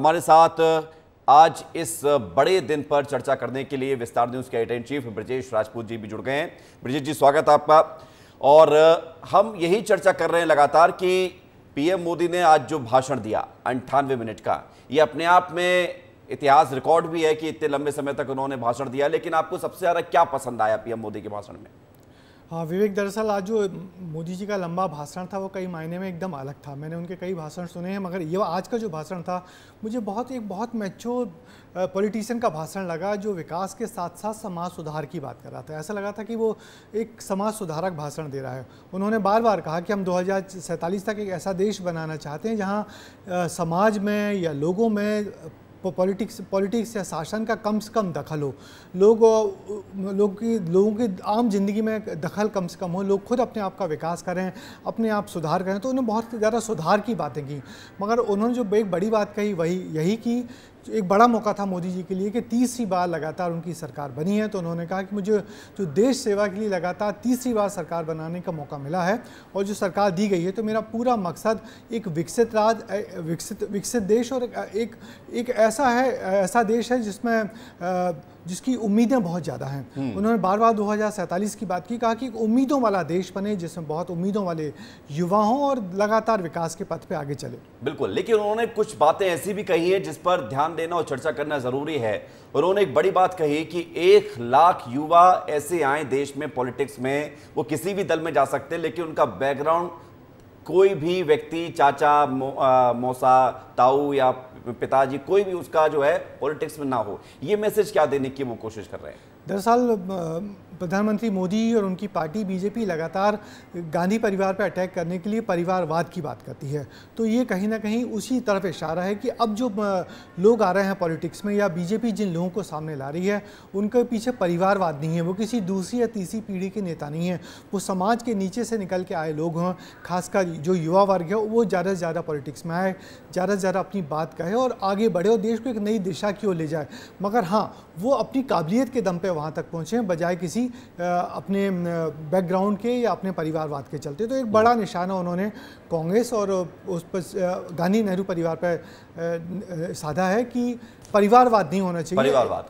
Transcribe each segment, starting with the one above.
हमारे साथ आज इस बड़े दिन पर चर्चा करने के लिए विस्तार न्यूज के editor in chief Brajesh Rajput ji भी जुड़ गए हैं। ब्रजेश जी, स्वागत है आपका। और हम यही चर्चा कर रहे हैं लगातार कि पीएम मोदी ने आज जो भाषण दिया 98 मिनट का, ये अपने आप में इतिहास रिकॉर्ड भी है कि इतने लंबे समय तक उन्होंने भाषण दिया। लेकिन आपको सबसे ज्यादा क्या पसंद आया पीएम मोदी के भाषण में? हाँ विवेक, दरअसल आज जो मोदी जी का लंबा भाषण था वो कई मायने में एकदम अलग था। मैंने उनके कई भाषण सुने हैं, मगर ये आज का जो भाषण था मुझे बहुत मैच्योर पॉलिटिशियन का भाषण लगा, जो विकास के साथ साथ समाज सुधार की बात कर रहा था। ऐसा लगा था कि वो एक समाज सुधारक भाषण दे रहा है। उन्होंने बार बार कहा कि हम 2047 तक एक ऐसा देश बनाना चाहते हैं जहाँ समाज में या लोगों में पॉलिटिक्स या शासन का कम से कम दखल हो, लोगों की आम जिंदगी में दखल कम से कम हो, लोग खुद अपने आप का विकास करें, अपने आप सुधार करें। तो उन्होंने बहुत ज़्यादा सुधार की बातें की, मगर उन्होंने जो एक बड़ी बात कही यही कि एक बड़ा मौका था मोदी जी के लिए कि तीसरी बार लगातार उनकी सरकार बनी है। तो उन्होंने कहा कि मुझे जो देश सेवा के लिए लगातार तीसरी बार सरकार बनाने का मौका मिला है और जो सरकार दी गई है, तो मेरा पूरा मकसद एक विकसित राज्य, विकसित देश और एक ऐसा देश है जिसकी उम्मीदें बहुत ज़्यादा हैं। उन्होंने बार बार 2047 की बात की, कहा कि एक उम्मीदों वाला देश बने जिसमें बहुत उम्मीदों वाले युवा हों और लगातार विकास के पथ पे आगे चले। बिल्कुल, लेकिन उन्होंने कुछ बातें ऐसी भी कही है जिस पर ध्यान देना और चर्चा करना जरूरी है। उन्होंने एक बड़ी बात कही कि 1 लाख युवा ऐसे आए देश में पॉलिटिक्स में, वो किसी भी दल में जा सकते हैं, लेकिन उनका बैकग्राउंड कोई भी व्यक्ति, चाचा, मौसा, ताऊ या पिताजी, कोई भी उसका जो है पॉलिटिक्स में ना हो। ये मैसेज क्या देने की वो कोशिश कर रहे हैं? दरअसल प्रधानमंत्री मोदी और उनकी पार्टी बीजेपी लगातार गांधी परिवार पर अटैक करने के लिए परिवारवाद की बात करती है। तो ये कहीं ना कहीं उसी तरफ इशारा है कि अब जो लोग आ रहे हैं पॉलिटिक्स में, या बीजेपी जिन लोगों को सामने ला रही है, उनके पीछे परिवारवाद नहीं है। वो किसी दूसरी या तीसरी पीढ़ी के नेता नहीं है, वो समाज के नीचे से निकल के आए लोग हैं। खासकर जो युवा वर्ग है वो ज़्यादा से ज़्यादा पॉलिटिक्स में आए, ज़्यादा से ज़्यादा अपनी बात कहे और आगे बढ़े और देश को एक नई दिशा की ओर ले जाए। मगर हाँ, वो अपनी काबिलियत के दम पे वहाँ तक पहुँचे बजाय किसी अपने बैकग्राउंड के या अपने परिवारवाद के चलते। तो एक बड़ा निशाना उन्होंने कांग्रेस और उस पर गांधी नेहरू परिवार पर साधा है कि परिवारवाद नहीं होना चाहिए। परिवारवाद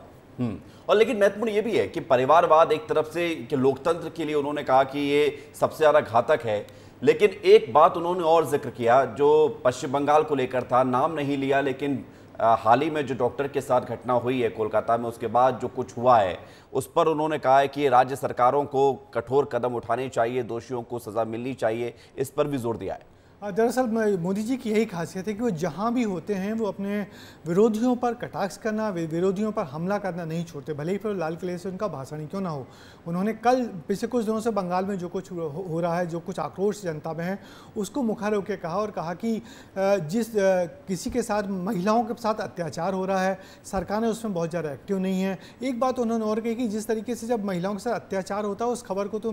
और लेकिन महत्वपूर्ण ये भी है कि परिवारवाद एक तरफ से कि लोकतंत्र के लिए उन्होंने कहा कि ये सबसे ज़्यादा घातक है। लेकिन एक बात उन्होंने और जिक्र किया जो पश्चिम बंगाल को लेकर था, नाम नहीं लिया, लेकिन हाल ही में जो डॉक्टर के साथ घटना हुई है कोलकाता में, उसके बाद जो कुछ हुआ है उस पर उन्होंने कहा है कि राज्य सरकारों को कठोर कदम उठाने चाहिए, दोषियों को सजा मिलनी चाहिए, इस पर भी जोर दिया है। दरअसल मोदी जी की यही खासियत है कि वो जहाँ भी होते हैं वो अपने विरोधियों पर कटाक्ष करना, विरोधियों पर हमला करना नहीं छोड़ते, भले ही फिर लाल किले से उनका भाषण ही क्यों ना हो। उन्होंने कल पिछले कुछ दिनों से बंगाल में जो कुछ हो रहा है, जो कुछ आक्रोश जनता में है, उसको मुखर होकर कहा और कहा कि किसी के साथ, महिलाओं के साथ अत्याचार हो रहा है, सरकार ने उसमें बहुत ज़्यादा एक्टिव नहीं है। एक बात उन्होंने और कही कि जिस तरीके से जब महिलाओं के साथ अत्याचार होता है उस खबर को तो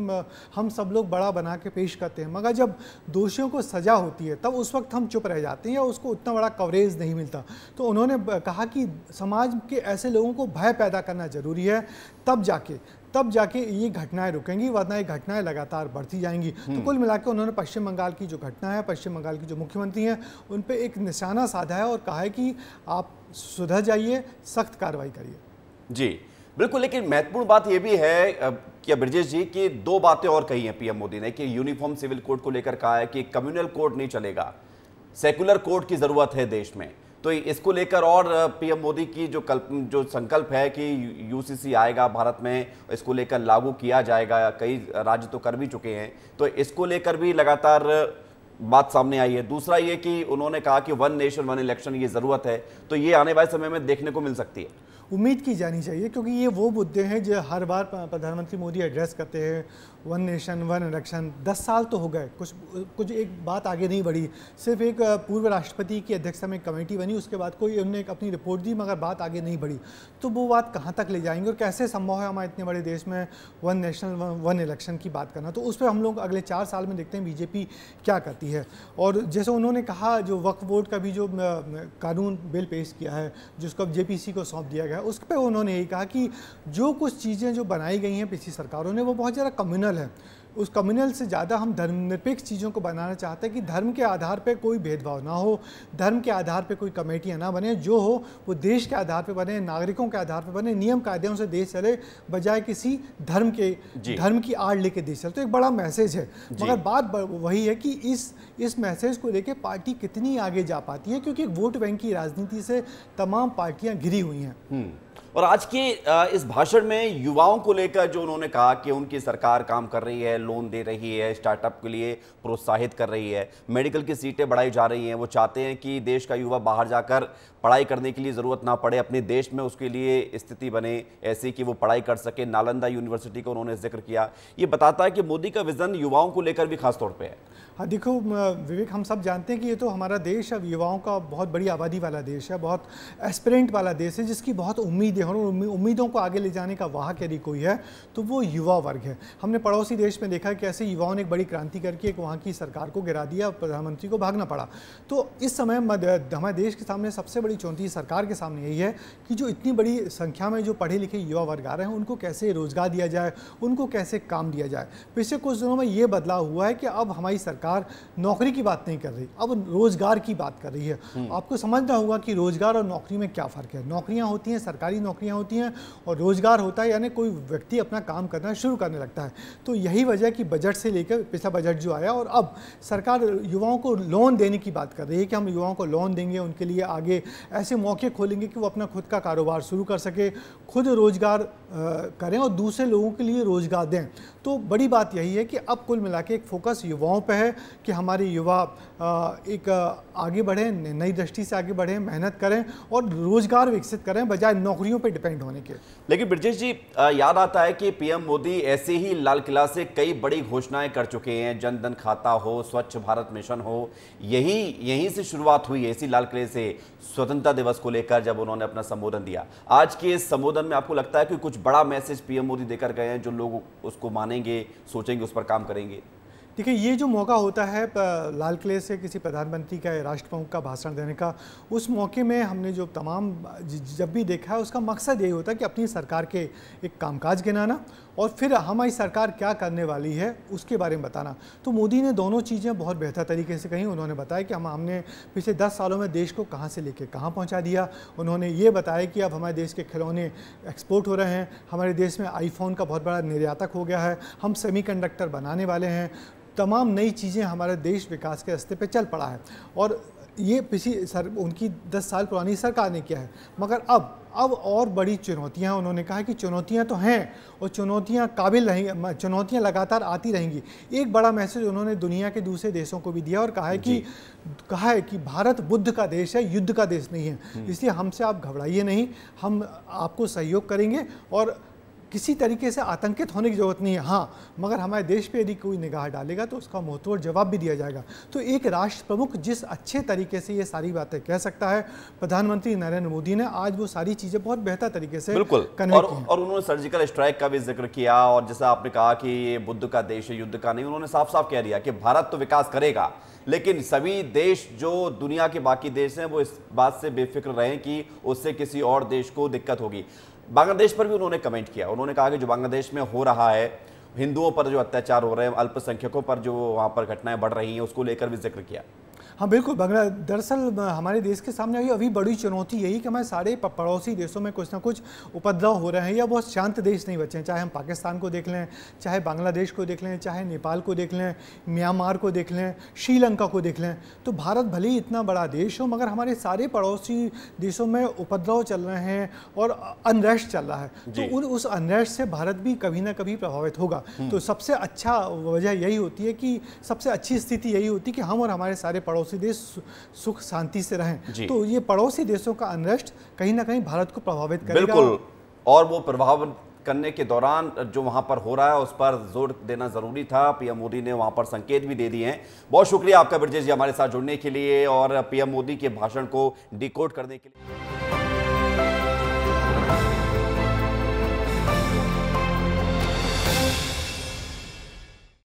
हम सब लोग बड़ा बना के पेश करते हैं, मगर जब दोषियों को सजा होती है तब उस वक्त हम चुप रह जाते हैं या उसको उतना बड़ा कवरेज नहीं मिलता। तो उन्होंने कहा कि समाज के ऐसे लोगों को भय पैदा करना जरूरी है, तब जाके ये घटनाएं रुकेंगी, वरना ये घटनाएं लगातार बढ़ती जाएंगी। तो कुल मिलाकर उन्होंने पश्चिम बंगाल की जो घटना है, पश्चिम बंगाल की जो मुख्यमंत्री हैं, उन पे एक निशाना साधा है और कहा है कि आप सुधर जाइए, सख्त कार्रवाई करिए। जी बिल्कुल, लेकिन महत्वपूर्ण बात यह भी है कि ब्रजेश जी की 2 बातें और कही हैं पीएम मोदी ने कि यूनिफॉर्म सिविल कोड को लेकर कहा है कि कम्युनल कोड नहीं चलेगा, सेकुलर कोड की जरूरत है देश में। तो इसको लेकर और पीएम मोदी की जो संकल्प है कि यूसीसी आएगा भारत में, इसको लेकर लागू किया जाएगा, कई राज्य तो कर भी चुके हैं, तो इसको लेकर भी लगातार बात सामने आई है। दूसरा ये कि उन्होंने कहा कि 1 नेशन 1 इलेक्शन ये जरूरत है, तो ये आने वाले समय में देखने को मिल सकती है। उम्मीद की जानी चाहिए, क्योंकि ये वो मुद्दे हैं जो हर बार प्रधानमंत्री मोदी एड्रेस करते हैं। 1 नेशन 1 इलेक्शन 10 साल तो हो गए, कुछ एक बात आगे नहीं बढ़ी। सिर्फ एक पूर्व राष्ट्रपति की अध्यक्षता में एक कमेटी बनी, उसके बाद कोई उन्होंने अपनी रिपोर्ट दी, मगर बात आगे नहीं बढ़ी। तो वो बात कहाँ तक ले जाएंगे और कैसे संभव है हमारे इतने बड़े देश में 1 नेशन 1 इलेक्शन की बात करना। तो उस पर हम लोग अगले 4 साल में देखते हैं बीजेपी क्या करती है। और जैसे उन्होंने कहा, जो वक्फ बोर्ड का भी जो कानून बिल पेश किया है, जिसको अब जेपीसी को सौंप दिया गया, उस पर उन्होंने यही कहा कि जो कुछ चीज़ें जो बनाई गई हैं पिछली सरकारों ने, वो बहुत ज़्यादा कम्युनल है। उस कम्युनल से ज़्यादा हम धर्मनिरपेक्ष चीज़ों को बनाना चाहते हैं कि धर्म के आधार पर कोई भेदभाव ना हो, धर्म के आधार पर कोई कमेटियाँ ना बने, जो हो वो देश के आधार पर बने, नागरिकों के आधार पर बने, नियम कायदों से देश चले, बजाय किसी धर्म की आड़ लेके देश चले। तो एक बड़ा मैसेज है, मगर बात वही है कि इस मैसेज को लेके पार्टी कितनी आगे जा पाती है, क्योंकि वोट बैंक की राजनीति से तमाम पार्टियां घिरी हुई हैं। और आज के इस भाषण में युवाओं को लेकर जो उन्होंने कहा कि उनकी सरकार काम कर रही है, लोन दे रही है, स्टार्टअप के लिए प्रोत्साहित कर रही है, मेडिकल की सीटें बढ़ाई जा रही हैं, वो चाहते हैं कि देश का युवा बाहर जाकर पढ़ाई करने के लिए ज़रूरत ना पड़े, अपने देश में उसके लिए स्थिति बने ऐसी कि वो पढ़ाई कर सके। नालंदा यूनिवर्सिटी का उन्होंने जिक्र किया। ये बताता है कि मोदी का विजन युवाओं को लेकर भी खास तौर पर है। हाँ देखो विवेक, हम सब जानते हैं कि ये तो हमारा देश अब युवाओं का बहुत बड़ी आबादी वाला देश है, बहुत एस्पिरेंट वाला देश है, जिसकी बहुत उम्मीदें हैं, और उम्मीदों को आगे ले जाने का वाहक यदि कोई है तो वो युवा वर्ग है। हमने पड़ोसी देश में देखा कि ऐसे युवाओं ने एक बड़ी क्रांति करके एक वहाँ की सरकार को गिरा दिया, प्रधानमंत्री को भागना पड़ा। तो इस समय हमारे देश के सामने सबसे बड़ी चुनौती सरकार के सामने यही है कि जो इतनी बड़ी संख्या में जो पढ़े लिखे युवा वर्ग आ रहे हैं उनको कैसे रोजगार दिया जाए, उनको कैसे काम दिया जाए। पिछले कुछ दिनों में ये बदलाव हुआ है कि अब हमारी सरकार नौकरी की बात नहीं कर रही, अब रोजगार की बात कर रही है। आपको समझना होगा कि रोजगार और नौकरी में क्या फ़र्क है। नौकरियां होती हैं, सरकारी नौकरियां होती हैं, और रोजगार होता है यानी कोई व्यक्ति अपना काम करना शुरू करने लगता है। तो यही वजह कि बजट से लेकर पिछला बजट जो आया, और अब सरकार युवाओं को लोन देने की बात कर रही है कि हम युवाओं को लोन देंगे, उनके लिए आगे ऐसे मौके खोलेंगे कि वो अपना खुद का कारोबार शुरू कर सके, खुद रोजगार करें और दूसरे लोगों के लिए रोजगार दें। तो बड़ी बात यही है कि अब कुल मिला के एक फोकस युवाओं पे है कि हमारे युवा एक आगे बढ़ें, नई दृष्टि से आगे बढ़ें, मेहनत करें और रोजगार विकसित करें, बजाय नौकरियों पे डिपेंड होने के। लेकिन ब्रजेश जी, याद आता है कि पीएम मोदी ऐसे ही लाल किला से कई बड़ी घोषणाएं कर चुके हैं। जन धन खाता हो, स्वच्छ भारत मिशन हो, यहीं से शुरुआत हुई है, इसी लाल किले से स्वतंत्रता दिवस को लेकर जब उन्होंने अपना संबोधन दिया। आज के इस संबोधन में आपको लगता है कि कुछ बड़ा मैसेज पीएम मोदी देकर गए हैं जो लोग उसको मानेंगे, सोचेंगे, उस पर काम करेंगे? देखिए, ये जो मौका होता है लाल किले से किसी प्रधानमंत्री का या राष्ट्र प्रमुख का भाषण देने का, उस मौके में हमने जो तमाम जब भी देखा है उसका मकसद यही होता है कि अपनी सरकार के एक कामकाज गिनाना और फिर हमारी सरकार क्या करने वाली है उसके बारे में बताना। तो मोदी ने दोनों चीज़ें बहुत बेहतर तरीके से कही। उन्होंने बताया कि हमने पिछले 10 सालों में देश को कहाँ से लेकर कहाँ पहुँचा दिया। उन्होंने ये बताया कि अब हमारे देश के खिलौने एक्सपोर्ट हो रहे हैं, हमारे देश में आईफोन का बहुत बड़ा निर्यातक हो गया है, हम सेमीकंडक्टर बनाने वाले हैं, तमाम नई चीज़ें हमारे देश विकास के रास्ते पे चल पड़ा है। और ये उनकी 10 साल पुरानी सरकार ने किया है। मगर अब और बड़ी चुनौतियां, उन्होंने कहा कि चुनौतियां तो हैं और चुनौतियां काबिल रहेंगी, चुनौतियां लगातार आती रहेंगी। एक बड़ा मैसेज उन्होंने दुनिया के दूसरे देशों को भी दिया और कहा है कि भारत बुद्ध का देश है, युद्ध का देश नहीं है, इसलिए हमसे आप घबराइए नहीं, हम आपको सहयोग करेंगे और किसी तरीके से आतंकित होने की जरूरत नहीं है। हाँ, मगर हमारे देश पे यदि कोई निगाह डालेगा तो उसका मुंहतोड़ जवाब भी दिया जाएगा। तो एक राष्ट्र प्रमुख जिस अच्छे तरीके से ये सारी बातें कह सकता है, प्रधानमंत्री नरेंद्र मोदी ने आज वो सारी चीज़ें बहुत बेहतर तरीके से कन्वे की हैं। और उन्होंने सर्जिकल स्ट्राइक का भी जिक्र किया और जैसा आपने कहा कि ये बुद्ध का देश है, युद्ध का नहीं। उन्होंने साफ साफ कह दिया कि भारत तो विकास करेगा, लेकिन सभी देश जो दुनिया के बाकी देश हैं वो इस बात से बेफिक्र रहें कि उससे किसी और देश को दिक्कत होगी। बांग्लादेश पर भी उन्होंने कमेंट किया। उन्होंने कहा कि जो बांग्लादेश में हो रहा है, हिंदुओं पर जो अत्याचार हो रहे हैं, अल्पसंख्यकों पर जो वहाँ पर घटनाएं बढ़ रही हैं, उसको लेकर भी जिक्र किया। हाँ बिल्कुल, दरअसल हमारे देश के सामने अभी बड़ी चुनौती यही कि हमारे सारे पड़ोसी देशों में कुछ ना कुछ उपद्रव हो रहे हैं या बहुत शांत देश नहीं बचे हैं। चाहे हम पाकिस्तान को देख लें, चाहे बांग्लादेश को देख लें, चाहे नेपाल को देख लें, म्यांमार को देख लें, श्रीलंका को देख लें। तो भारत भले ही इतना बड़ा देश हो, मगर हमारे सारे पड़ोसी देशों में उपद्रव चल रहे हैं और अनरेस्ट चल रहा है। तो उस अनरेस्ट से भारत भी कभी ना कभी प्रभावित होगा। तो सबसे अच्छा वजह यही होती है कि सबसे अच्छी स्थिति यही होती है कि हम और हमारे सारे पड़ोसी देश सुख शांति से रहें। तो ये पड़ोसी देशों का अनरेस्ट कहीं ना कहीं भारत को प्रभावित करेगा। बिल्कुल, और वो प्रभाव करने के दौरान जो वहां पर हो रहा है उस पर जोर देना जरूरी था। पीएम मोदी ने वहां पर संकेत भी दे दिए हैं। बहुत शुक्रिया आपका ब्रजेश जी हमारे साथ जुड़ने के लिए और पीएम मोदी के भाषण को डिकोड करने के लिए।